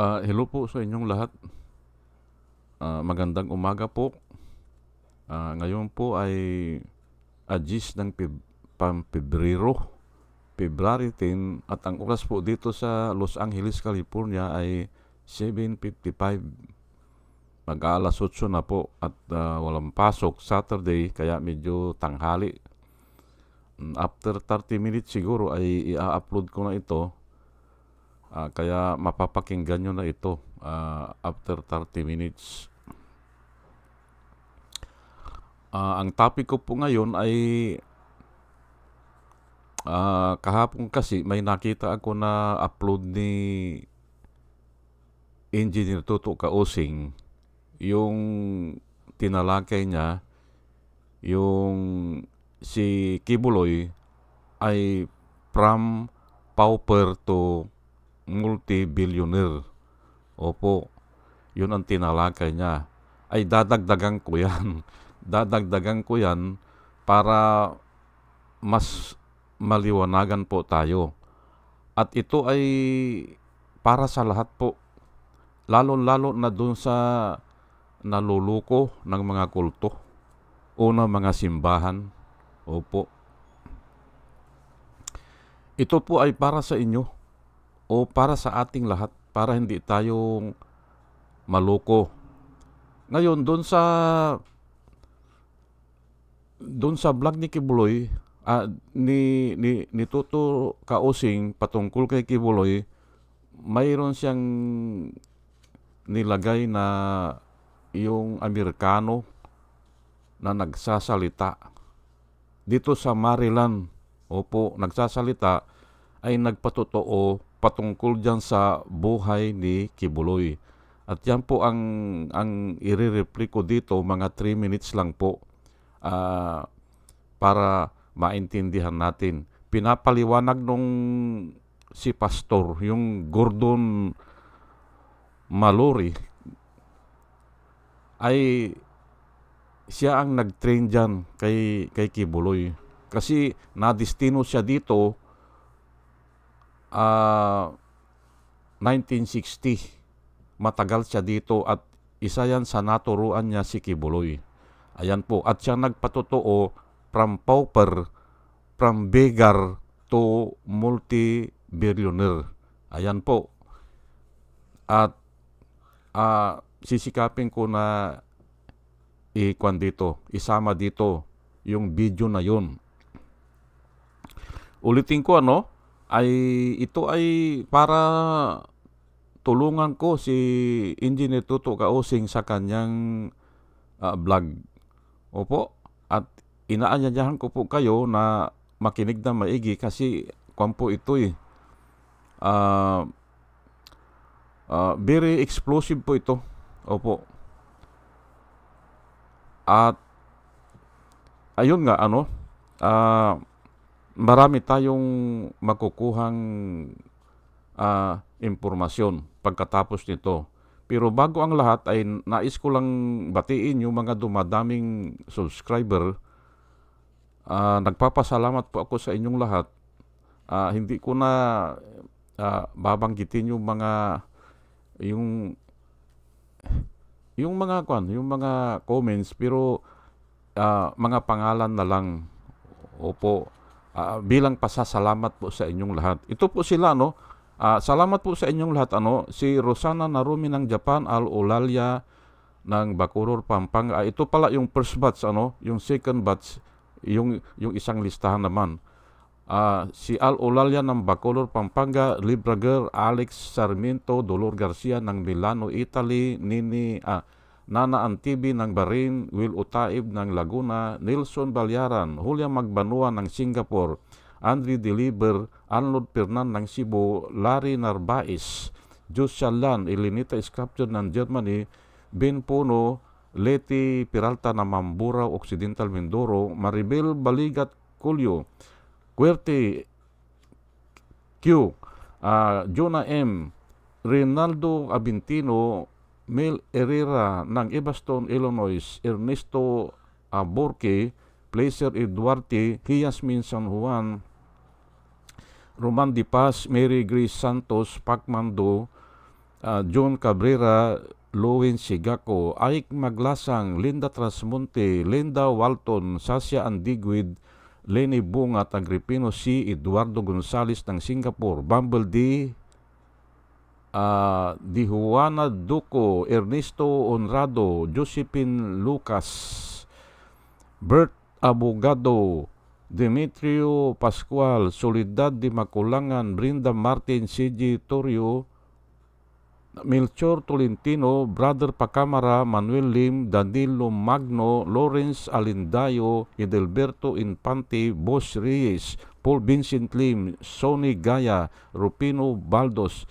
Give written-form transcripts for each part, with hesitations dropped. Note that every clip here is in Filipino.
Hello po sa inyong lahat. Magandang umaga po. Ngayon po ay Agis ng Pebrero, February 10, at ang oras po dito sa Los Angeles, California ay 7:55. Mag-aalas 8 na po at walang pasok Saturday kaya medyo tanghali. After 30 minutes siguro ay i-upload ko na ito. Kaya mapapakinggan nyo na ito after 30 minutes. Ang topic ko po ngayon ay kahapon kasi may nakita ako na upload ni Engineer Toto Kaosing, yung tinalakay niya yung si Kibuloy ay from pauper to multi-billionaire. Opo, yun ang tinalakay niya. Ay dadagdagan ko yan. Dadagdagan ko yan para mas maliwanagan po tayo. At ito ay para sa lahat po. Lalo-lalo na dun sa naluluko ng mga kulto o ng mga simbahan. Opo. Ito po ay para sa inyo o para sa ating lahat, para hindi tayong maloko. Ngayon, doon sa vlog ni Kibuloy, ni Toto Kaosing patungkol kay Kibuloy, mayroon siyang nilagay na yung Amerikano na nagsasalita dito sa Maryland. Opo, nagsasalita ay nagpatotoo patungkol dyan sa buhay ni Kibuloy. At yan po ang i-replay ko dito, mga 3 minutes lang po, para maintindihan natin. Pinapaliwanag nung si pastor, yung Gordon Mallory, ay siya ang nag-train dyan kay Kibuloy. Kasi nadistino siya dito 1960. Matagal siya dito at isa yan sa naturuan niya si Kibuloy. Ayan po. At siya nagpatotoo from pauper, from beggar to multi-billionaire. Ayan po. At sisikapin ko na isama dito yung video na yun. Ulitin ko ito ay para tulungan ko si Engineer Toto Kaosing sa kanyang vlog. Opo, at inaanyayahan ko po kayo na makinig na maigi kasi kung po ito very explosive po ito. Opo. At ayun nga marami tayong makukuhang impormasyon pagkatapos nito. Pero bago ang lahat ay nais ko lang batiin yung mga dumadaming subscriber. Nagpapasalamat po ako sa inyong lahat. Hindi ko na babanggitin yung mga mga comments, pero mga pangalan na lang. Opo. Bilang pasasalamat po sa inyong lahat. Ito po sila salamat po sa inyong lahat si Rosana Narumi ng Japan, Al Olalia ng Bacolor, Pampanga. Ito pala yung first batch yung second batch, yung isang listahan naman. Si Al Olalia ng Bacolor, Pampanga, Libra Girl, Alex Sarmiento, Dolor Garcia ng Milano, Italy, Nana Antibi ng Bahrain, Will Utaib ng Laguna, Nelson Balyaran, Julia Magbanua ng Singapore, Andre Deliver, Arnold Pernan ng Cebu, Larry Narvaez, Jus Shalan, Elenita Sculpture ng Germany, Ben Puno, Leti Peralta ng Mamburao, Occidental Mindoro, Maribel Baligat Culio, Cuerte Q, Jonah M, Rinaldo Abintino, Mel Herrera ng Evanston, Illinois, Ernesto Borque, Placer Eduarte, Yasmin San Juan, Roman Di Paz, Mary Grace Santos, Pacmando, John Cabrera, Louis Sigaco, Ike Maglasang, Linda Trasmonte, Linda Walton, Sasha Andiguid, Lenny Bungat, Agripino C., Eduardo Gonzales ng Singapore, Bumble D., Di Juana Duco, Ernesto Honrado, Josephine Lucas, Bert Abogado, Demetrio Pascual, Soledad de Maculangan, Brinda Martin, C.G. Torrio, Melchor Tolentino, Brother Pacamara, Manuel Lim, Danilo Magno, Lawrence Alindayo, Edelberto Infante, Boss Reyes, Paul Vincent Lim, Sonny Gaya, Rupino Baldos,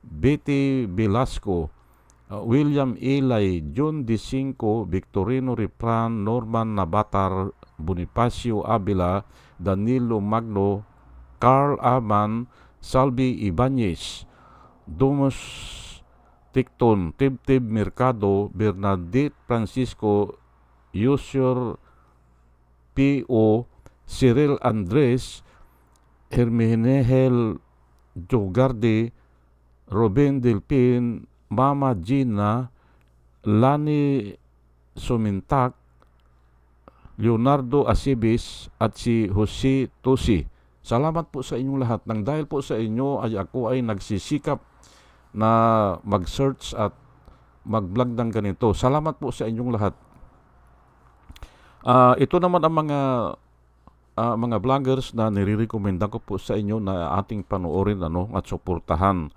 Betty Velasco, William Ilay, John D. Cinco, Victorino Ripran, Norman Nabatar, Bonifacio Avila, Danilo Magno, Carl Aman, Salvi Ibanez, Dumas Ticton, Tib Mercado, Bernadette Francisco, Yusur P.O., Cyril Andres, Hermenegel Jogarde, Ruben Delpin, Mama Gina, Lani Sumintak, Leonardo Asibis, at si Jose Tosi. Salamat po sa inyong lahat. Nang dahil po sa inyo ay ako ay nagsisikap na mag-search at mag-vlog ng ganito. Salamat po sa inyong lahat. Ito naman ang mga vloggers na nire-recommenda ko po sa inyo na ating panoorin at suportahan.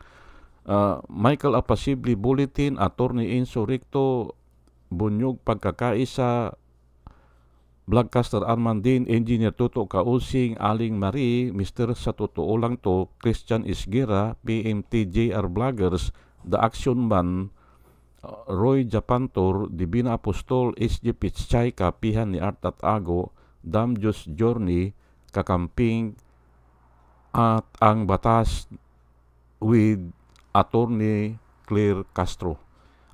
Michael Apasibli Bulletin, Attorney Enzo Ricto, Bunyog Pagkakaisa, Vlogcaster Armandin, Engineer Tuto Kausing, Aling Marie, Mr. Sa Totoo Lang To, Christian Isgira, PMTJR Vloggers, The Action Man, Roy Japantor, Divina Apostol, SG Pichay, Kapihan ni Art at Ago, Damjos Journey, Kakamping, at Ang Batas with Attorney Claire Castro.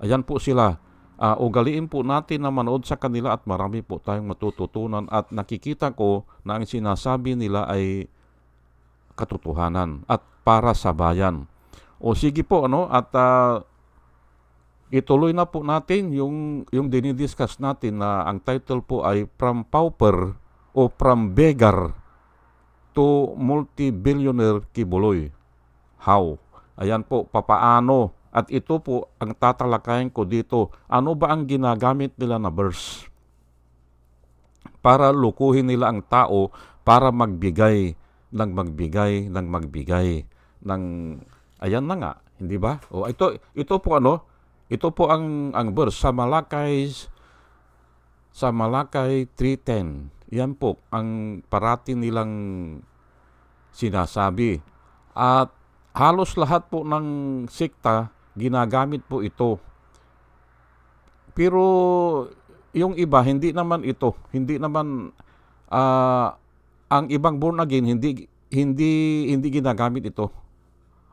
Ayan po sila. Ugaliin po natin na manood sa kanila at marami po tayong matututunan at nakikita ko na ang sinasabi nila ay katotohanan at para sa bayan. O sige po at ituloy na po natin yung dinidiscuss natin na ang title po ay From Pauper o From Beggar to Multi-Billionaire Kibuloy. How? Ayan po, papaano? At ito po ang tatalakayin ko dito. Ano ba ang ginagamit nila na verse? Para lukuhin nila ang tao para magbigay ng ayan na nga, hindi ba? O ito po ito po ang verse sa Malakay 3:10. Yan po ang parati nilang sinasabi. At halos lahat po ng sekta ginagamit po ito. Pero yung iba hindi naman ang ibang born again hindi ginagamit ito.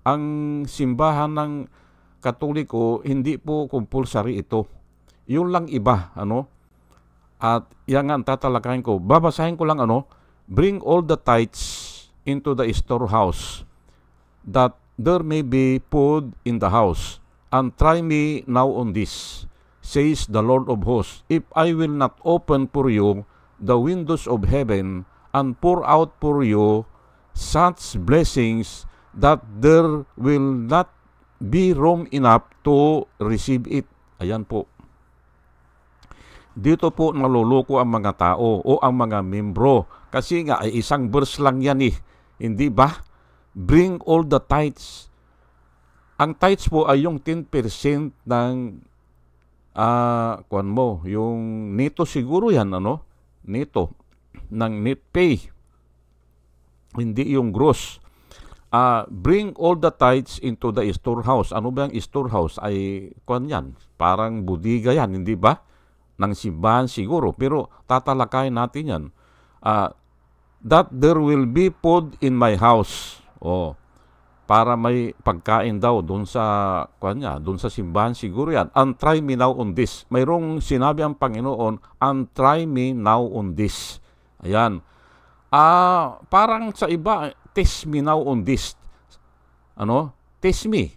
Ang simbahan ng Katoliko hindi po compulsory ito. Yun lang iba At yan nga ang tatalakayin ko. Babasahin ko lang bring all the tithes into the storehouse, that there may be food in the house, and try me now on this, says the Lord of hosts, if I will not open for you the windows of heaven, and pour out for you such blessings that there will not be room enough to receive it. Ayan po. Dito po naluloko ang mga tao o ang mga membro. Kasi nga ay isang verse lang yan Hindi ba? Bring all the tithes. Ang tithes po ay yung 10% ng yung neto siguro yan neto ng net pay. Hindi yung gross. Bring all the tithes into the storehouse. Ano ba yung storehouse? Ay yan. Parang budiga yan, hindi ba? Ng simbahan siguro. Pero tatalakayin natin yan. That there will be food in my house. Para may pagkain daw doon sa doon sa simbahan siguro yan. And try me now on this. Mayroong sinabi ang Panginoon, and try me now on this. Ayan. Parang sa iba, test me now on this. Test me.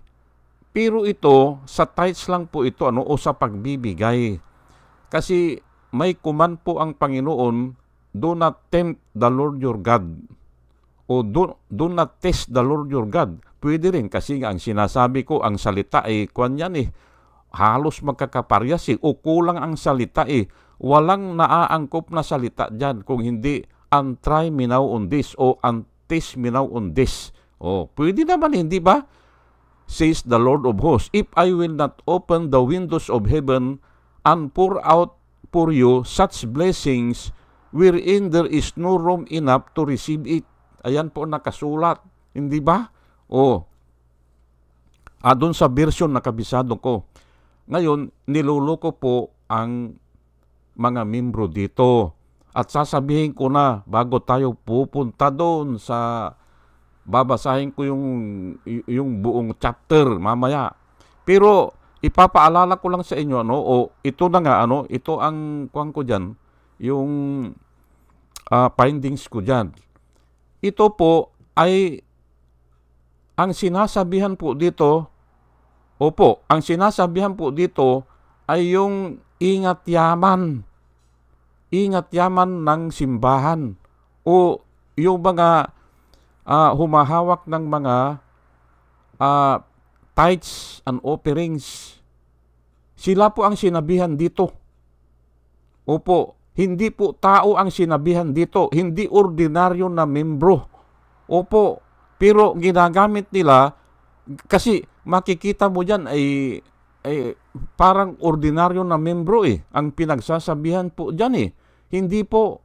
Pero ito, sa tithes lang po ito, o sa pagbibigay. Kasi may command po ang Panginoon, do not tempt the Lord your God. O do not test the Lord your God. Pwede rin kasi ang sinasabi ko, ang salita kwan yan halos magkakaparyas o kulang ang salita Walang naaangkop na salita dyan kung hindi try me now on this o test me now on this. Pwede naman, hindi ba? Says the Lord of hosts, if I will not open the windows of heaven and pour out for you such blessings wherein there is no room enough to receive it. Ayan po nakasulat, hindi ba? Doon sa version na kabisado ko. Ngayon, niluloko po ang mga membro dito. At sasabihin ko na, bago tayo pupunta doon sa babasahin ko yung buong chapter mamaya. Pero ipapaalala ko lang sa inyo ito na nga ito ang kuwan ko diyan, yung findings ko diyan. Ito po ay ang sinasabihan po dito. Ang sinasabihan po dito ay yung ingat yaman ng simbahan o yung mga humahawak ng mga tithes and offerings. Sila po ang sinabihan dito. Hindi po tao ang sinabihan dito. Hindi ordinaryo na membro. Pero ginagamit nila kasi makikita mo dyan ay parang ordinaryo na membro ang pinagsasabihan po dyan Hindi po.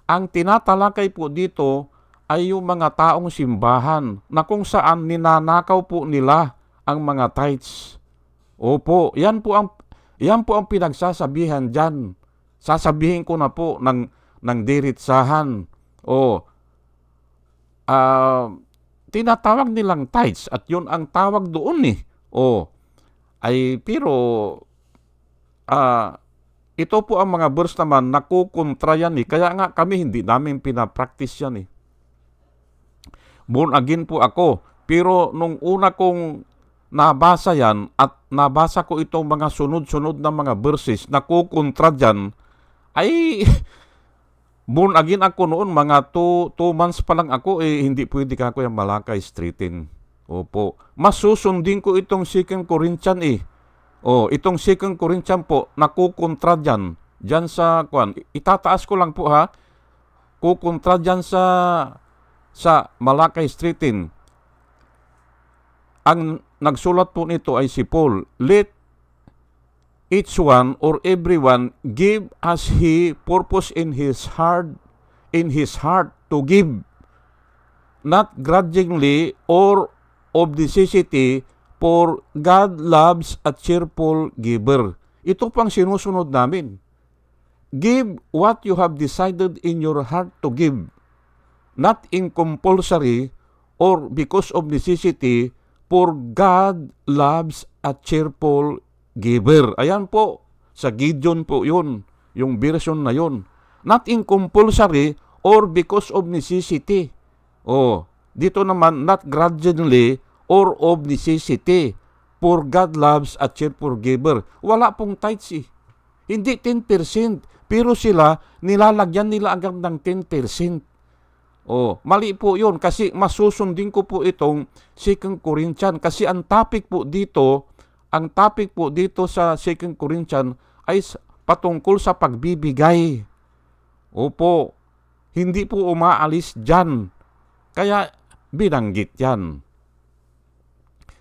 Ang tinatalakay po dito ay yung mga taong simbahan na kung saan ninanakaw po nila ang mga tithes. Yan po ang pinagsasabihan dyan. Sasabihin ko na po ng diritsahan. Tinatawag nilang tithes at yun ang tawag doon pero ito po ang mga verse naman nakukontra yan kaya nga kami hindi namin pinapractice yan Born again po ako. Pero nung una kong nabasa yan at nabasa ko itong mga sunod-sunod na mga verses na kukontra dyan, ay born again ako noon, mga 2 months pa lang ako, hindi pwede ka ako yung Malakay Streetin. Masusundin ko itong 2 Corinthians itong 2 Corinthians po, nakukontra dyan. Dyan sa, itataas ko lang po kukontra dyan sa Malakay Streetin. Ang nagsulat po nito ay si Paul. Let each one or everyone give as he purpose in his heart to give, not grudgingly or of necessity, for God loves a cheerful giver. Ito pang sinusunod namin. Give what you have decided in your heart to give, not in compulsory or because of necessity, for God loves a cheerful giver. Ayan po, sa Gideon po yun, yung version na yun. Not in compulsory or because of necessity. Dito naman, not grudgingly or of necessity, for God loves a cheerful giver. Wala pong tithes Hindi 10%, pero sila, nilalagyan nila agad ng 10%. Mali po yun kasi masusundin ko po itong 2 Corinthians kasi ang topic po dito sa 2 Corinthians ay patungkol sa pagbibigay. Hindi po umaalis dyan. Kaya binanggit yan.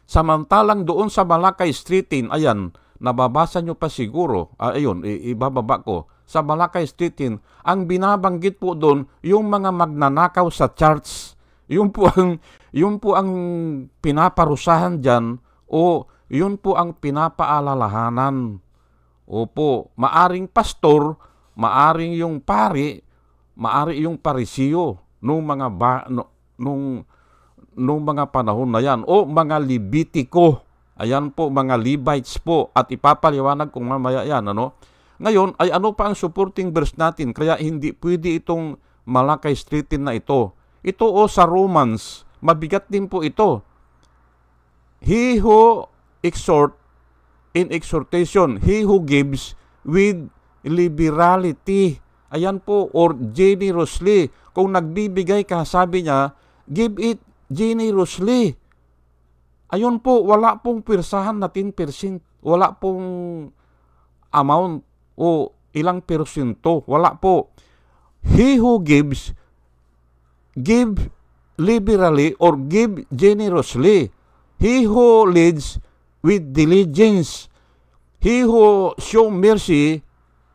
Samantalang doon sa Malakay Streetin, ayan, nababasa nyo pa siguro, ibababa ko, sa Malakay Streetin, ang binabanggit po doon, yung mga magnanakaw sa church, yun po ang pinaparusahan dyan, yun po ang pinapaalalahanan. Maaring pastor, maaring yung pari, maari yung parisiyo, nung mga panahon na yan, mga Levitiko, ayan po, mga Levites po, at ipapaliwanag kung mamaya yan, Ngayon, ay ano pa ang supporting verse natin? Kaya hindi pwede itong Malakay Streetin na ito. Ito sa Romans, mabigat din po ito. He who exhort in exhortation. He who gives with liberality. Ayan po, or generously. Kung nagbibigay ka, sabi niya, give it generously. Ayun po, wala pong pirsahan na 10%. Wala pong amount o ilang persyento. Wala po. He who gives, give liberally or give generously. He who leads with diligence. He who show mercy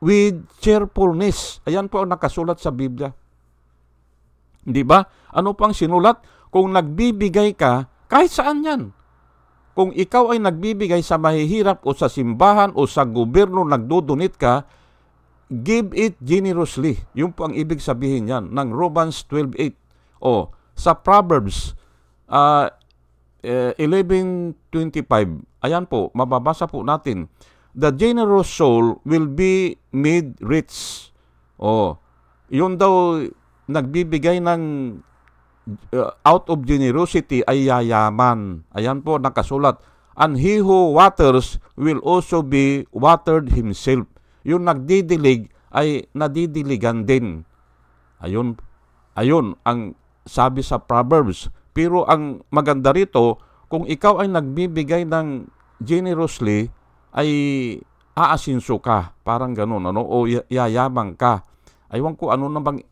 with cheerfulness. Ayan po ang nakasulat sa Biblia. Di ba? Ano pang sinulat? Kung nagbibigay ka, kahit saan yan. Kung ikaw ay nagbibigay sa mahihirap o sa simbahan o sa gobyerno, nagdodonate ka, give it generously. Yun po ang ibig sabihin yan ng Romans 12:8. O sa Proverbs 11:25, ayan po, mababasa po natin, the generous soul will be made rich. O, yun daw nagbibigay ng out of generosity ay yayaman. Ayan po nakasulat. And he who waters will also be watered himself. Yung nagdidilig ay nadidiligan din. Ayun ang sabi sa Proverbs. Pero ang maganda rito, kung ikaw ay nagbibigay ng generously, ay aasinso ka. Parang ganun, ano? O yayamang ka. Aywan ko ano nang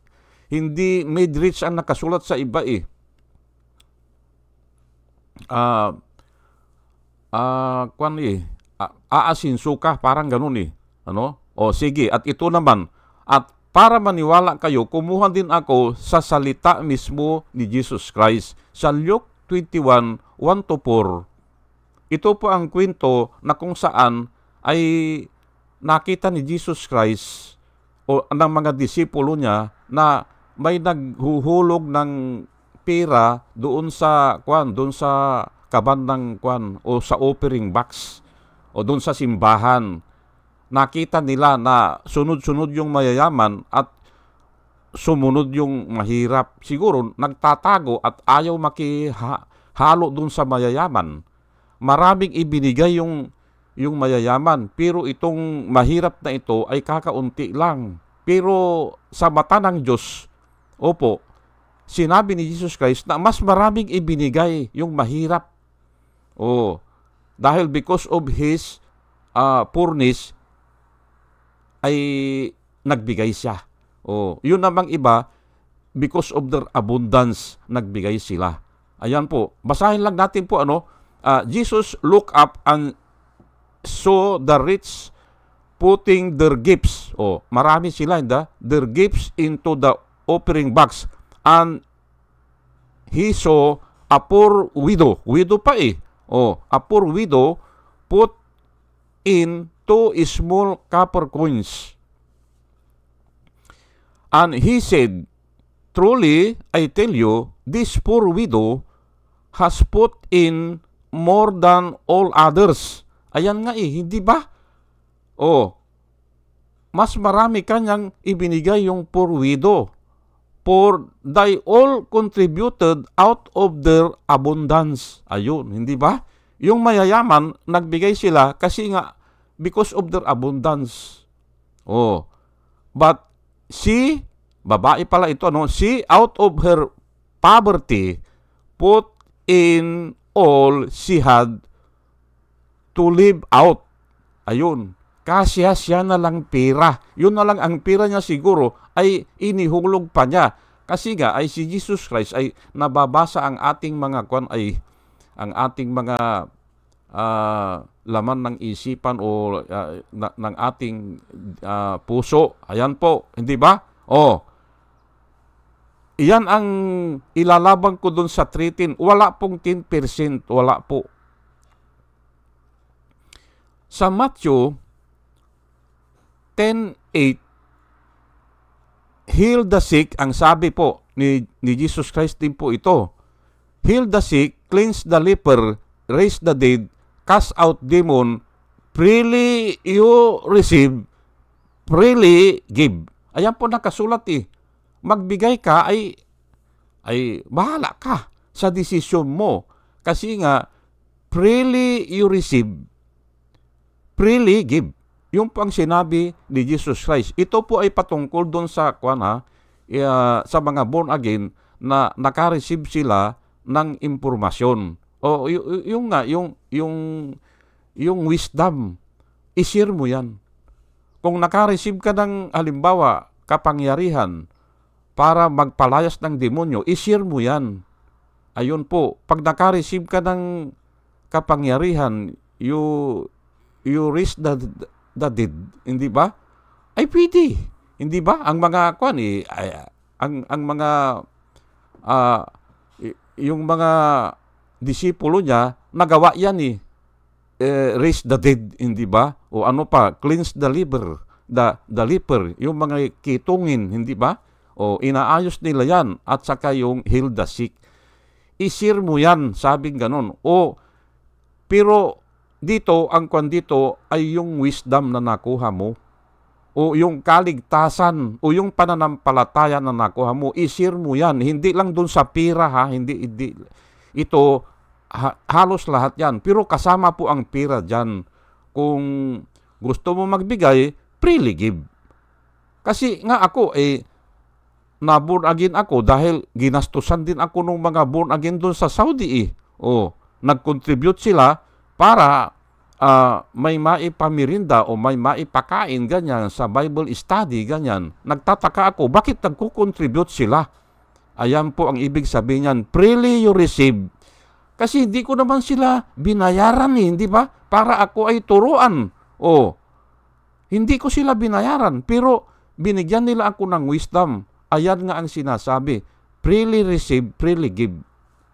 hindi made rich ang nakasulat sa iba eh. Aasinso ka, parang ganun eh. Ano? O sige, at ito naman, at para maniwala kayo, kumuha din ako sa salita mismo ni Jesus Christ. Sa Luke 21:1-4, ito po ang kwento na kung saan ay nakita ni Jesus Christ o ng mga disipulo niya na may naghuhulog ng pera doon sa kaban ng o sa offering box o doon sa simbahan. Nakita nila na sunod-sunod yung mayayaman at sumunod yung mahirap. Siguro nagtatago at ayaw makihalo doon sa mayayaman. Maraming ibinigay yung mayayaman, pero itong mahirap na ito ay kakaunti lang. Pero sa mata ng Diyos, opo, sinabi ni Jesus Christ na mas maraming ibinigay yung mahirap. Dahil because of His poorness, ay nagbigay siya. Yun namang iba, because of their abundance, nagbigay sila. Ayan po, basahin lang natin po Jesus looked up and saw the rich putting their gifts. Marami sila, their gifts into the offering box. And he saw a poor widow. Widow pa eh. A poor widow put in 2 small copper coins. And he said, truly, I tell you, this poor widow has put in more than all others. Ayan nga eh, hindi ba? Mas marami kanyang ibinigay yung poor widow. For they all contributed out of their abundance. Ayun, hindi ba? Yung mayayaman, nagbigay sila kasi nga because of their abundance. But she, babae pala ito, she out of her poverty put in all she had to live out. Ayun, kasya na lang pera. Yun na lang ang pera niya siguro ay inihulog pa niya. Kasi nga ay si Jesus Christ ay nababasa ang ating mga ang ating mga laman ng isipan o ng ating puso. Ayan po, hindi ba? Iyan ang ilalabang ko dun sa 13. Wala pong 10%. Wala po. Sa Matthew 10:8, heal the sick, ang sabi po ni Jesus Christ din po ito. Heal the sick, cleanse the leper, raise the dead, cast out demon, freely you receive, freely give. Ayan po nakasulat eh. Magbigay ka ay bahala ka sa desisyon mo. Kasi nga, freely you receive, freely give. Yung pang sinabi ni Jesus Christ. Ito po ay patungkol doon sa sa mga born again na naka-receive sila ng impormasyon. O yung wisdom, i-share mo yan. Kung naka-receive ka ng halimbawa kapangyarihan para magpalayas ng demonyo, i-share mo yan. Ayun po, pag naka-receive ka ng kapangyarihan, you raise the dead, hindi ba? Ay pwede, hindi ba? Ang mga ang mga yung mga disipulo niya nagawa yan raise the dead, hindi ba? O ano pa, cleanse the liver, the leper, yung mga kitungin, hindi ba? O inaayos nila yan, at saka yung heal the sick. I-share mo yan, sabing ganon. Pero dito, ang dito ay yung wisdom na nakuha mo, o yung kaligtasan, o yung pananampalataya na nakuha mo, i-share mo yan. Hindi lang dun sa pira, ha? Hindi ito, halos lahat yan. Pero kasama po ang pira dyan. Kung gusto mo magbigay, freely give. Kasi nga ako, na born again ako dahil ginastusan din ako ng mga born again doon sa Saudi. Nag-contribute sila para may maipamirinda o may maipakain, ganyan, sa Bible study, ganyan. Nagtataka ako, bakit nagko-contribute sila? Ayan po ang ibig sabihin niyan, freely you receive. Kasi hindi ko naman sila binayaran, hindi ba? Para ako ay turuan. Hindi ko sila binayaran, pero binigyan nila ako ng wisdom. Ayan nga ang sinasabi, freely receive, freely give.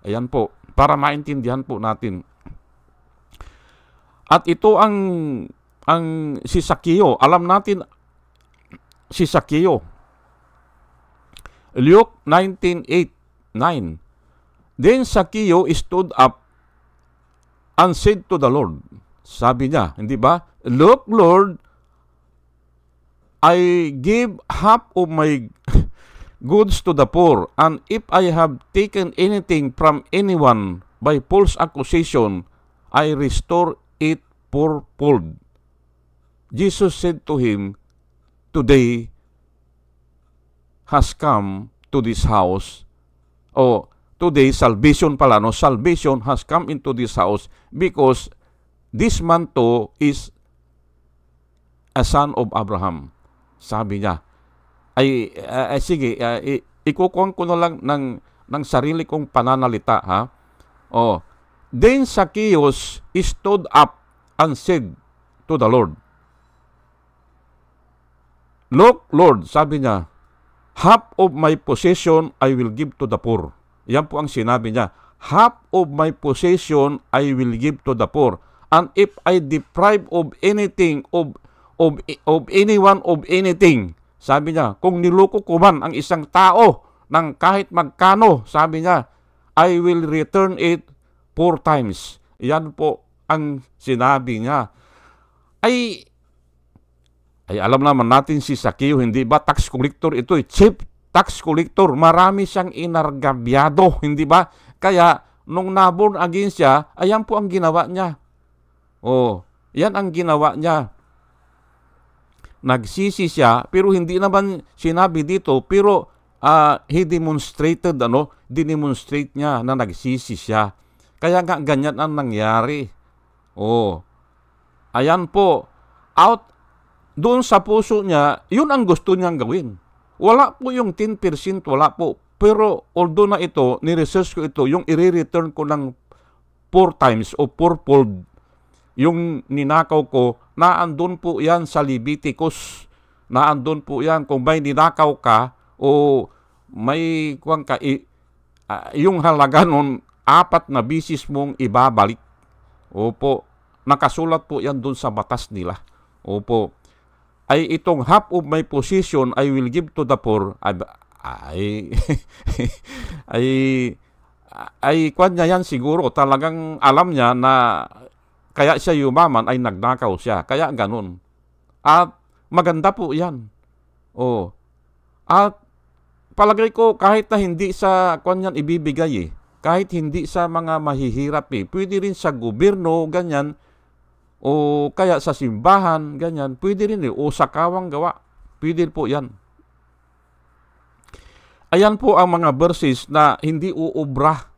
Ayan po, para maintindihan po natin. At ito ang si Zaccheo. Alam natin si Zaccheo. Luke 19:8-9. Then Zaccheo stood up and said to the Lord. Sabi niya, hindi ba? Look, Lord, I give half of my goods to the poor, and if I have taken anything from anyone by false accusation, I restore it fourfold. Jesus said to him, today has come to this house. Today, salvation pala, no? Salvation has come into this house because this man too is a son of Abraham. Sabi niya. Sige, ikukuha ko na lang ng sarili kong pananalita, ha? Then Zacchaeus stood up and said to the Lord, Look, Lord, sabi niya, half of my possession I will give to the poor. Yan po ang sinabi niya. Half of my possession I will give to the poor. And if I deprive of anything, of anyone of anything, sabi niya, kung niloko ko man ang isang tao ng kahit magkano, sabi niya, I will return it 4 times. Yan po ang sinabi niya. Ay alam naman natin si Zaccheo, hindi ba? Tax collector ito, chief tax collector. Marami siyang inargabyado, hindi ba? Kaya, nung naborn again siya, ayan po ang ginawa niya. Yan ang ginawa niya. Nagsisi siya, pero hindi naman sinabi dito, pero he demonstrated, dinemonstrate niya na nagsisi siya. Kaya nga ganyan ang nangyari. Ayan po, doon sa puso niya, yun ang gusto niyang gawin. Wala po yung 10%, wala po. Pero although na ito, ni-research ko ito, yung i-return ko ng 4 times o 4-fold, yung ninakaw ko, naandun po yan sa Leviticus. Naandun po yan. Kung may ninakaw ka, o may yung halaga nun, 4 na bisis mong ibabalik. Opo, nakasulat po yan dun sa batas nila. Opo. Ay itong half of my possession I will give to the poor. Kwan niya yan siguro. Talagang alam niya na kaya siya yumaman ay nagnakaw siya. Kaya ganun. At maganda po yan. At palagay ko kahit na hindi sa kwan yan ibibigay kahit hindi sa mga mahihirap pwede rin sa gobyerno, ganyan, o kaya sa simbahan, ganyan, pwede rin o sa kawang gawa, pwede po yan. Ayan po ang mga verses na hindi uubra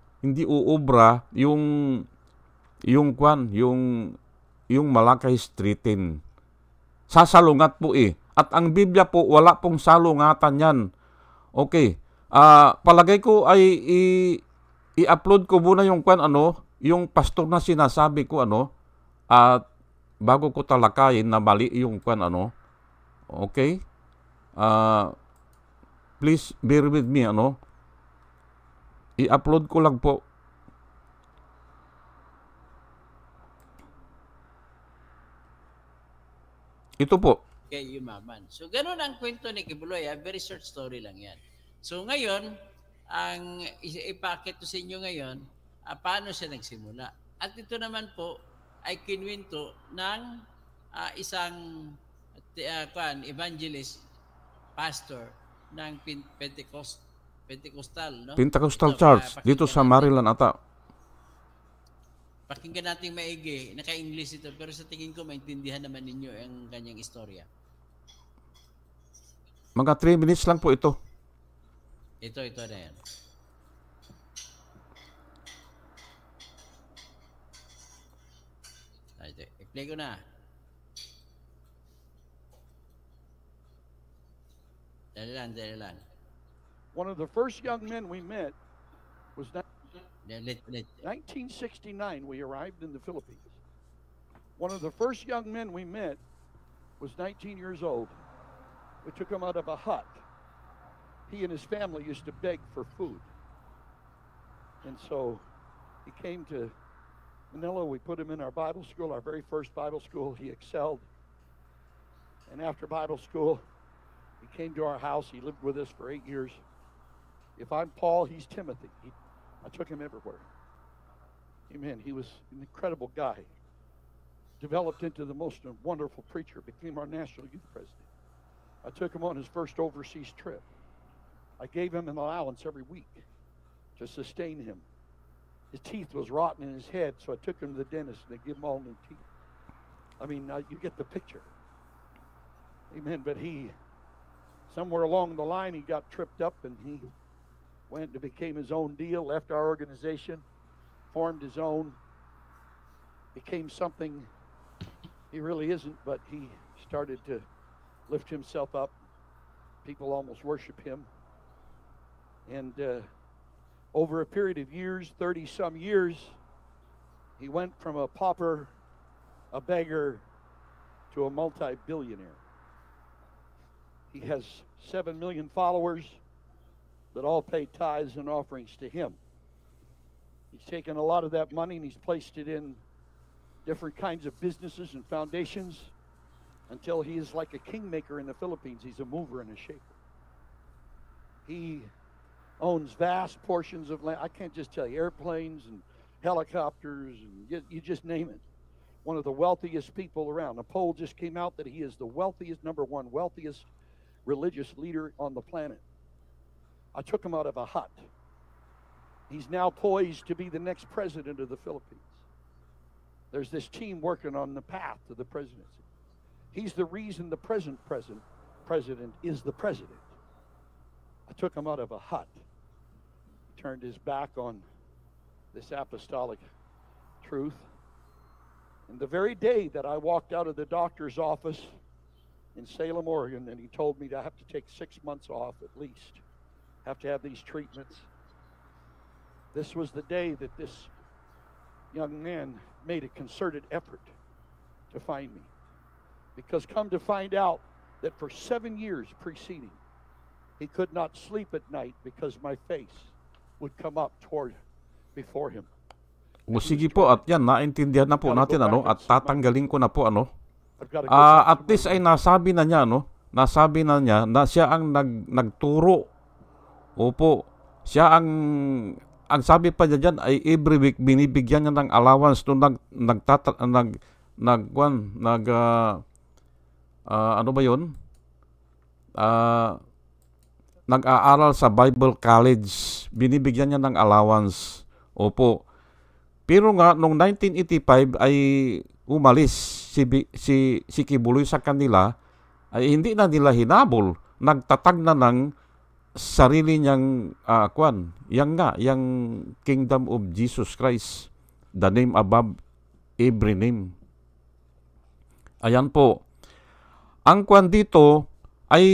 yung Malakay Streetin. Sasalungat po At ang Biblia po, wala pong salungatan yan. Okay. Palagay ko ay i-upload ko muna yung yung pastor na sinasabi ko at bago ko talakayin na mali yung Okay? Please bear with me I-upload ko lang po. Ito po. Kay yumaman. So, ganun ang kwento ni Kibuloy. Very short story lang yan. So, ngayon, ang ipakit ko sa inyo ngayon, paano siya nagsimula. At ito naman po ay kinwento ng isang evangelist, pastor ng Pentecostal, no? Pentecostal Church, dito sa Maryland ata. Pakinggan natin maigi. Naka-English ito, pero sa tingin ko maintindihan naman ninyo ang kanyang istorya. Mga 3 minutes lang po ito. Ito na yan. I-play ko na. Dali lang. One of the first young men we met was 1969. We arrived in the Philippines. One of the first young men we met was 19 years old. We took him out of a hut. He and his family used to beg for food. And so he came to Manila. We put him in our Bible school, our very first Bible school. He excelled. And after Bible school, he came to our house. He lived with us for 8 years. If I'm Paul, he's Timothy. I took him everywhere. Amen. He was an incredible guy. Developed into the most wonderful preacher. Became our national youth president. I took him on his first overseas trip. I gave him an allowance every week to sustain him. His teeth was rotten in his head, so I took him to the dentist and they gave him all new teeth. I mean, you get the picture. Amen. But somewhere along the line, he got tripped up and he went and became his own deal, left our organization, formed his own, became something he really isn't, but he started to lift himself up. People almost worship him. And over a period of years, 30-some years, he went from a pauper, a beggar, to a multi-billionaire. He has 7 million followers that all pay tithes and offerings to him. He's taken a lot of that money and he's placed it in different kinds of businesses and foundations until he is like a kingmaker in the Philippines. He's a mover and a shaker. He owns vast portions of land. I can't just tell you, airplanes and helicopters, and you just name it. One of the wealthiest people around. A poll just came out that he is the wealthiest, number one wealthiest religious leader on the planet. I took him out of a hut. He's now poised to be the next president of the Philippines. There's this team working on the path to the presidency. He's the reason the present president is the president. I took him out of a hut. He turned his back on this apostolic truth. And the very day that I walked out of the doctor's office in Salem, Oregon, and he told me to have to take 6 months off at least, have to have these treatments, this was the day that this young man made a concerted effort to find me. Because come to find out that for 7 years preceding, he could not sleep at night because my face would come up before him. O sige po, at yan, naintindihan na po natin, at tatanggalin ko na po, at least ay nasabi na niya, nasabi na niya na siya ang nagturo. Opo, siya ang sabi pa niya dyan ay every week binibigyan niya ng allowance nung ano ba yun? Nag-aaral sa Bible College. Binibigyan niya ng allowance. Opo. Pero nga, noong 1985 ay umalis si Kibuloy sa kanila, ay hindi na nila hinabol. Nagtatag na ng sarili niyang yang Kingdom of Jesus Christ, the name above every name. Ayan po. Ang kwan dito ay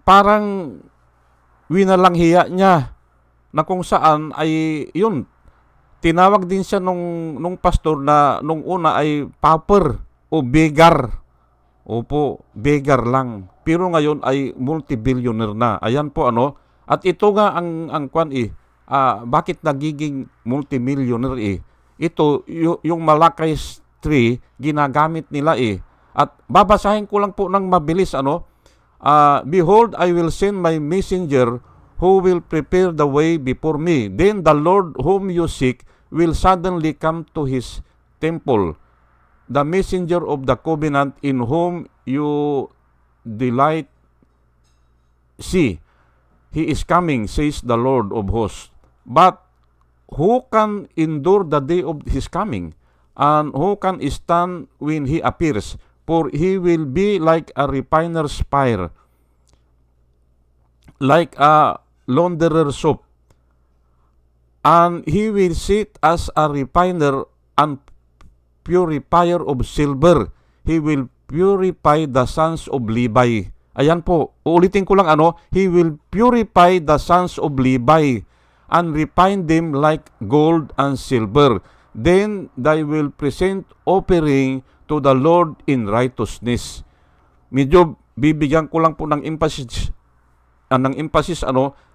parang winalanghiya niya na kung saan ay yun, tinawag din siya nung pastor na nung una ay pauper o beggar. Opo, beggar lang. Pero ngayon ay multi-billionaire na. Ayan po At ito nga ang kwan bakit nagiging multi-millionaire Ito yung Malakay 3 ginagamit nila At babasahin ko lang po ng mabilis Behold, I will send my messenger who will prepare the way before me. Then the Lord whom you seek will suddenly come to his temple. The messenger of the covenant in whom you delight. See, he is coming, says the Lord of hosts. But who can endure the day of his coming? And who can stand when he appears? For he will be like a refiner's fire, like a launderer's soap. And he will sit as a refiner and purifier of silver. He will purify the sons of Levi. Ayan po, uulitin ko lang he will purify the sons of Levi and refine them like gold and silver. Then they will present offering to the Lord in righteousness. Medyo bibigyan ko lang po ng emphasis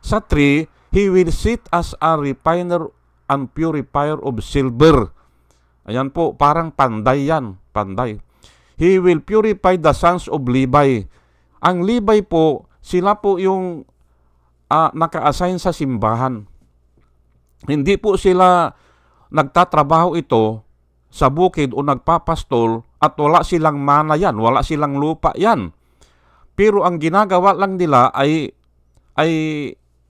sa 3, he will sit as a refiner and purifier of silver. Ayan po, parang panday yan, panday. He will purify the sons of Levi. Ang Levi po, sila po yung naka-assign sa simbahan. Hindi po sila nagtatrabaho ito sa bukid o nagpapastol at wala silang mana yan, wala silang lupa yan. Pero ang ginagawa lang nila ay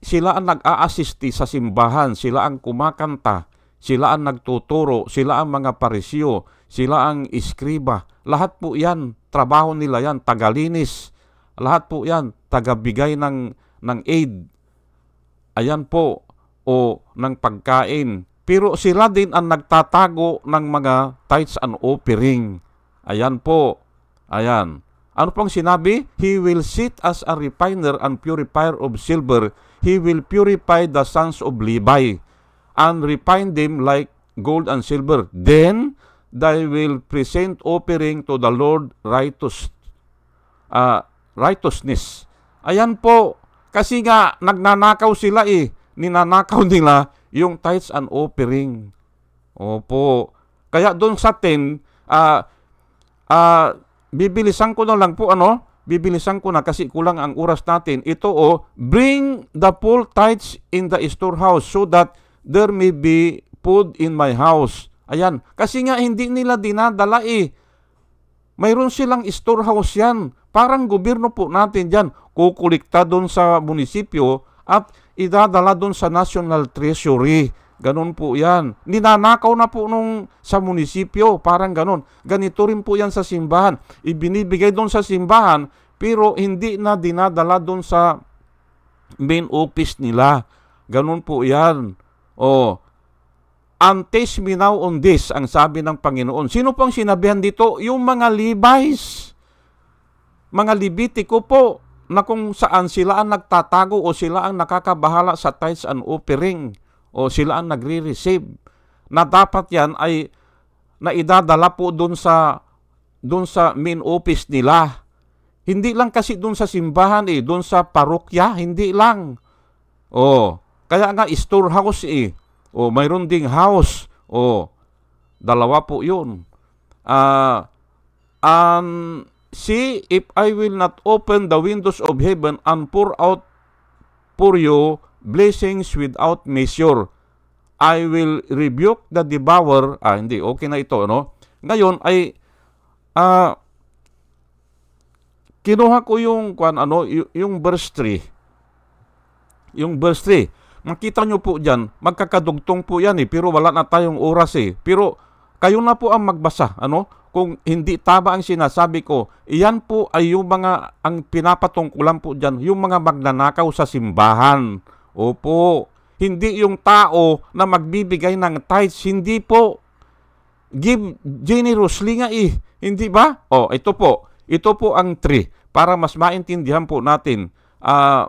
sila ang nag-a-assisti sa simbahan, sila ang kumakanta, sila ang nagtuturo, sila ang mga parisyo, sila ang iskriba. Lahat po yan, trabaho nila yan, tagalinis. Lahat po yan, tagabigay ng aid. Ayan po, o ng pagkain. Pero sila din ang nagtatago ng mga tithes and offering. Ayan po, ayan. Ano pong sinabi? He will sit as a refiner and purifier of silver. He will purify the sons of Levi and refine them like gold and silver. Then they will present offering to the Lord righteousness. Ayan po, kasi nga nagnanakaw sila ninanakaw nila yung tithes and offering. Opo. Kaya doon sa 10, bibilisan ko na lang po bibilisan ko na kasi kulang ang oras natin. Ito bring the full tithes in the storehouse so that there may be food in my house. Ayan, kasi nga hindi nila dinadala Mayroon silang storehouse yan. Parang gobyerno po natin dyan. Kukulikta doon sa munisipyo at idadala doon sa National Treasury. Ganon po yan. Ninanakaw na po sa munisipyo, parang ganon. Ganito rin po yan sa simbahan. Ibinibigay doon sa simbahan, pero hindi na dinadala doon sa main office nila. Ganon po yan. And test me now on this, ang sabi ng Panginoon. Sino pong sinabihan dito? Yung mga Levites. Mga Levitico po, na kung saan sila ang nagtatago o sila ang nakakabahala sa tithes and offering. O sila ang nagre-receive, na dapat yan ay naidadala po doon sa main office nila. Hindi lang kasi doon sa simbahan doon sa parokya, hindi lang. Kaya nga storehouse mayroon ding house. Dalawa po yun. And see if I will not open the windows of heaven and pour out for you blessings without measure. I will rebuke the devourer. Hindi, okay na ito, Ngayon ay kinuha ko yung verse 3. yung verse 3. Makita nyo po dyan, magkakadugtong po yan pero wala na tayong oras Pero kayo na po ang magbasa, Kung hindi tama ang sinasabi ko, iyan po ay yung mga, ang pinapatungkulan po dyan, yung mga magnanakaw sa simbahan. Opo, hindi yung tao na magbibigay ng tithes, hindi po. Give generously nga hindi ba? Ito po ang 3, para mas maintindihan po natin.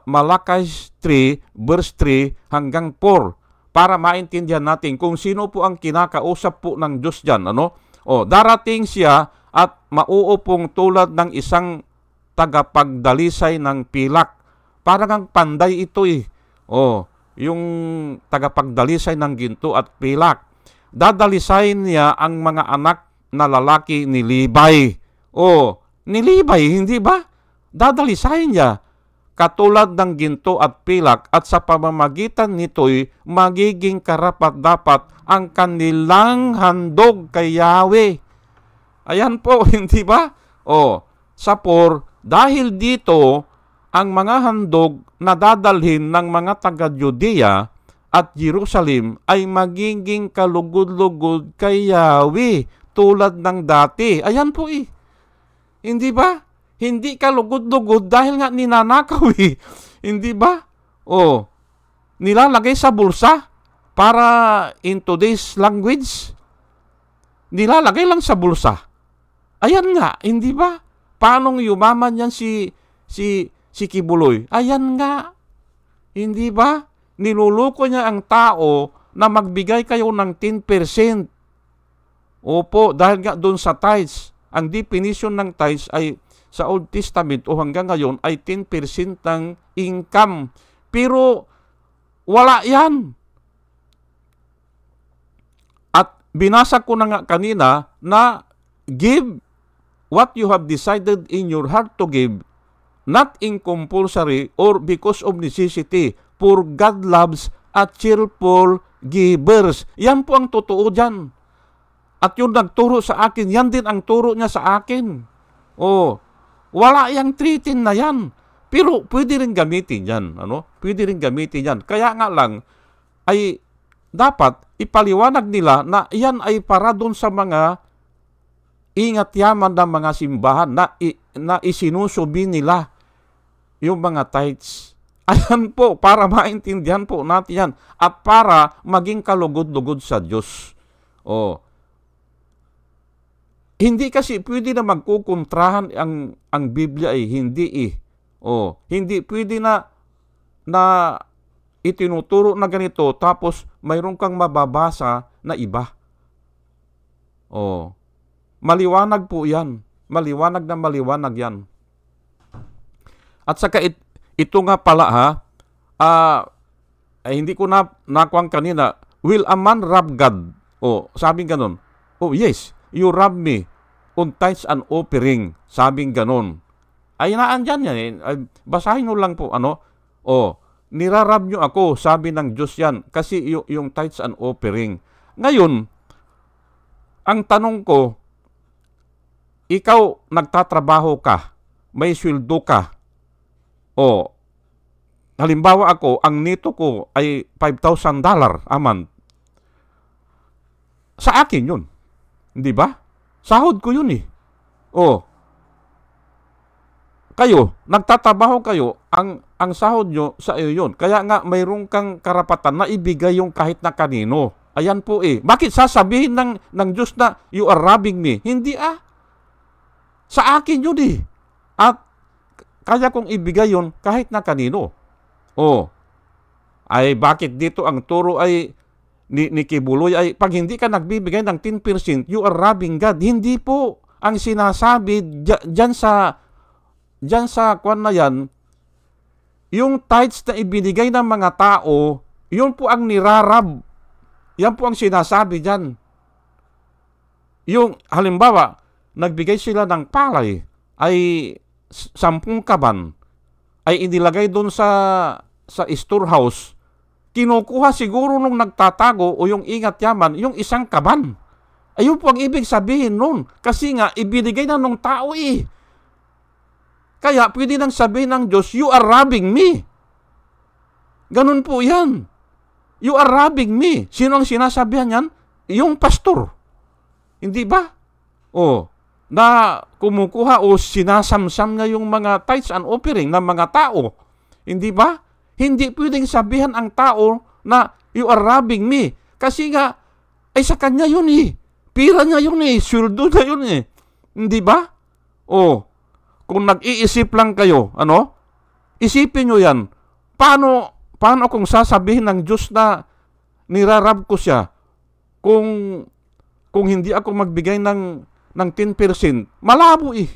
Malachi 3, verse 3 hanggang 4, para maintindihan natin kung sino po ang kinakausap po ng Diyos dyan, darating siya at mauupong tulad ng isang tagapagdalisay ng pilak. Parang ang panday ito yung tagapagdalisay ng ginto at pilak. Dadalisayin niya ang mga anak na lalaki ni Libay. Ni Libay, hindi ba? Dadalisayin niya. Katulad ng ginto at pilak, at sa pamamagitan nito'y magiging karapat-dapat ang kanilang handog kay Yahweh. Ayan po, hindi ba? Sa 4, dahil dito, ang mga handog na dadalhin ng mga taga-Judea at Jerusalem ay magiging kalugod-lugod kay Yahweh tulad ng dati. Ayan po Hindi ba? Hindi ka lugod-lugod dahil nga ninanakaw Hindi ba? Nilalagay sa bulsa para in today's language. Nilalagay lang sa bulsa. Ayan nga, hindi ba? Paanong yumaman yan si Kibuloy? Ayan nga. Hindi ba? Niluluko niya ang tao na magbigay kayo ng 10%. Opo, dahil nga doon sa tithes. Ang definition ng tithes ay sa Old Testament o hanggang ngayon ay 10% ng income. Pero wala yan. At binasa ko na nga kanina na give what you have decided in your heart to give, not in compulsory or because of necessity, for God loves a cheerful givers. Yan po ang totoo dyan. At yung nagturo sa akin, yan din ang turo niya sa akin. Wala yang treatin na yan. Pero pwede rin gamitin yan. Pwede rin gamitin yan. Kaya nga lang, ay dapat ipaliwanag nila na yan ay para doon sa mga ingat yaman ng mga simbahan na isinusubi nila yung mga tithes. Ayan po, para maintindihan po natin yan. At para maging kalugod-lugod sa Diyos. Hindi kasi pwede na magkukontrahan ang Biblia hindi hindi pwede na itinuturo na ganito tapos mayroon kang mababasa na iba. Maliwanag po yan. Maliwanag na maliwanag yan. At saka ito nga pala hindi ko nakuha kanina, will a man rob God? Sabing ganon. Yes. You rob me on tithes and offering. Sabing ganon. Ay naandyan yan basahin mo lang po nirarab nyo ako, sabi ng Diyos yan. Kasi yung tithes and offering. Ngayon, ang tanong ko, ikaw nagtatrabaho ka, may sweldo ka. Halimbawa ako, ang nito ko ay $5,000 a month. Sa akin yun. Hindi ba? Sahod ko yun Kayo, nagtatrabaho kayo, ang sahod nyo sa iyo yun. Kaya nga mayroon kang karapatan na ibigay yung kahit na kanino. Ayan po Bakit sasabihin ng Diyos na you are robbing me? Hindi Sa akin yun At kaya kong ibigay yun kahit na kanino. Ay bakit dito ang turo ay ni Kibuloy ay pag hindi ka nagbibigay ng 10%, you are robbing God. Hindi po. Ang sinasabi dyan sa kwan na yan, yung tithes na ibinigay ng mga tao, yun po ang nirarab. Yan po ang sinasabi dyan. Yung halimbawa, nagbigay sila ng palay, ay 10 kaban, ay inilagay doon sa storehouse. Kinukuha siguro nung nagtatago o yung ingat yaman, yung 1 kaban. Ayun po ang ibig sabihin nun. Kasi nga, ibinigay na nung tao Kaya pwede nang sabihin ng Diyos, you are robbing me. Ganun po yan. You are robbing me. Sino ang sinasabihan yan? Yung pastor. Hindi ba? Na kumukuha o sinasamsam niya yung mga tithes and offering ng mga tao. Hindi ba? Hindi pwedeng sabihan ang tao na you are robbing me. Kasi nga, ay sa kanya yun eh. Pira niya yun eh. Sweldo niya yun eh. Hindi ba? Kung nag-iisip lang kayo, isipin nyo yan. Paano kung sasabihin ng Diyos na nirarab ko siya kung hindi ako magbigay ng 10%? Malabo eh.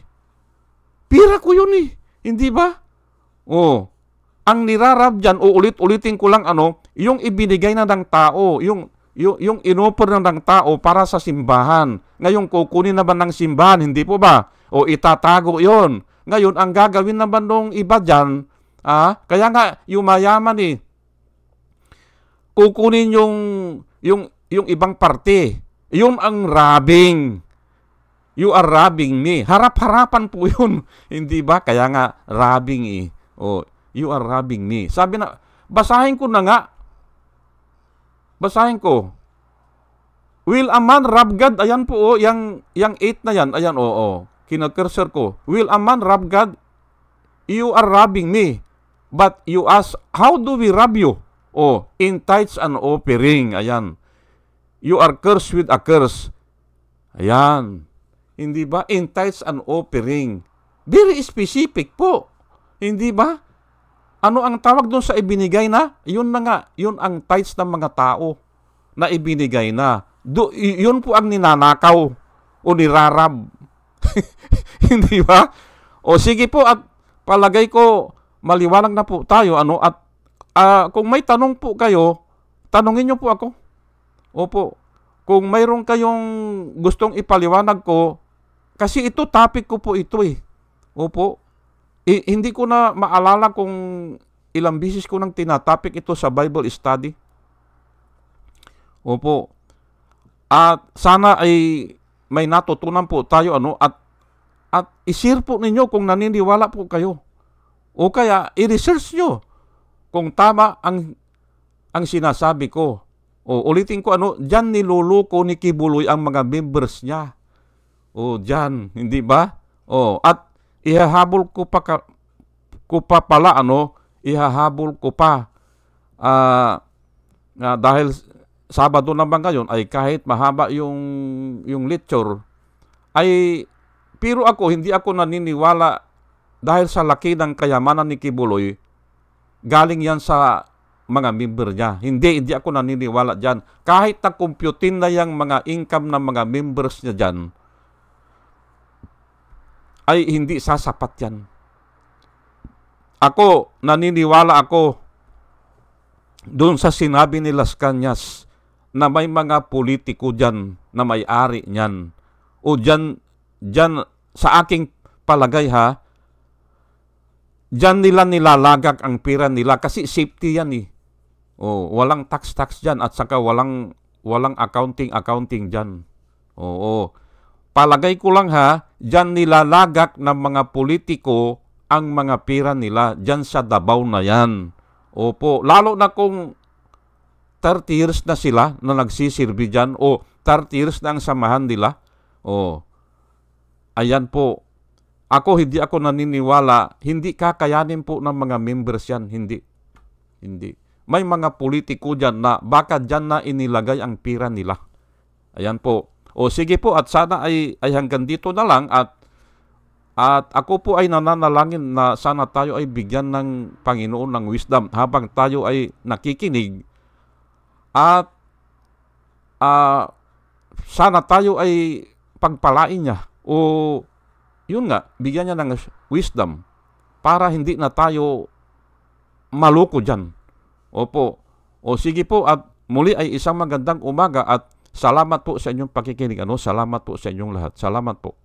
Pira ko yun eh. Hindi ba? Ang nirarab dyan, ulit-ulitin ko lang yung ibinigay na ng tao, yung inoffer na ng tao para sa simbahan. Ngayon, kukunin naman ng simbahan, hindi po ba? Itatago yon. Ngayon, ang gagawin naman nung iba dyan, kaya nga, yung mayaman kukunin yung ibang parte. Yun ang robbing. You are robbing me. Harap-harapan po yun. Hindi ba? Kaya nga, robbing eh. You are robbing me. Sabi na, basahin ko na nga. Basahin ko. Will a man rob God? Ayan po, yung 8 na yan. Ayan, kinakursor ko. Will a man rob God? You are robbing me. But you ask, how do we rob you? In tithes and offering. Ayan. You are cursed with a curse. Ayan. Hindi ba? In tithes and offering. Very specific po. Hindi ba? Ano ang tawag doon sa ibinigay na? Yun na nga. Yun ang tithes ng mga tao na ibinigay na. Yun po ang ninanakaw o nirarab. Hindi ba? Sige po, at palagay ko maliwanag na po tayo. At kung may tanong po kayo, tanungin nyo po ako. Opo. Kung mayroon kayong gustong ipaliwanag ko, kasi ito, topic ko po ito eh. Opo. Hindi ko na maalala kung ilang bisis ko nang tinatopic ito sa Bible study. Opo. At sana ay may natutunan po tayo at i-share po ninyo kung naniniwala po kayo. O kaya i-research nyo kung tama ang sinasabi ko. Ulitin ko diyan niluluko ni Kibuloy ang mga members niya. Diyan, hindi ba? At ihahabol ko pa pala, ihahabol ko pa. Dahil Sabado naman ngayon ay kahit mahaba yung lecture, pero hindi ako naniniwala dahil sa laki ng kayamanan ni Kibuloy, galing yan sa mga member niya. Hindi ako naniniwala dyan. Kahit na-computin na yung mga income ng mga members niya dyan, ay hindi sasapat yan. Naniniwala ako doon sa sinabi ni Las Cañas na may mga politiko dyan na may-ari niyan. O dyan sa aking palagay dyan nila nilalagak ang pera nila kasi safety yan eh. Walang tax dyan at saka walang accounting dyan. Palagay ko lang dyan nilalagak ng mga politiko ang mga pera nila dyan sa Davao na yan. Opo, lalo na kung 30 years na sila na nagsisirbi dyan o 30 years na ang samahan nila. Ayan po. Hindi ako naniniwala, hindi kakayanin po ng mga members yan. Hindi. May mga politiko dyan na baka dyan na inilagay ang pira nila. Ayan po. Sige po, at sana ay hanggang dito na lang at ako po ay nananalangin na sana tayo ay bigyan ng Panginoon ng wisdom habang tayo ay nakikinig at sana tayo ay pagpalain niya o yun nga, bigyan niya ng wisdom para hindi na tayo maloko dyan. Opo. Sige po, at muli ay isang magandang umaga at salamat po sa inyong pakikinig. Salamat po sa inyong lahat. Salamat po.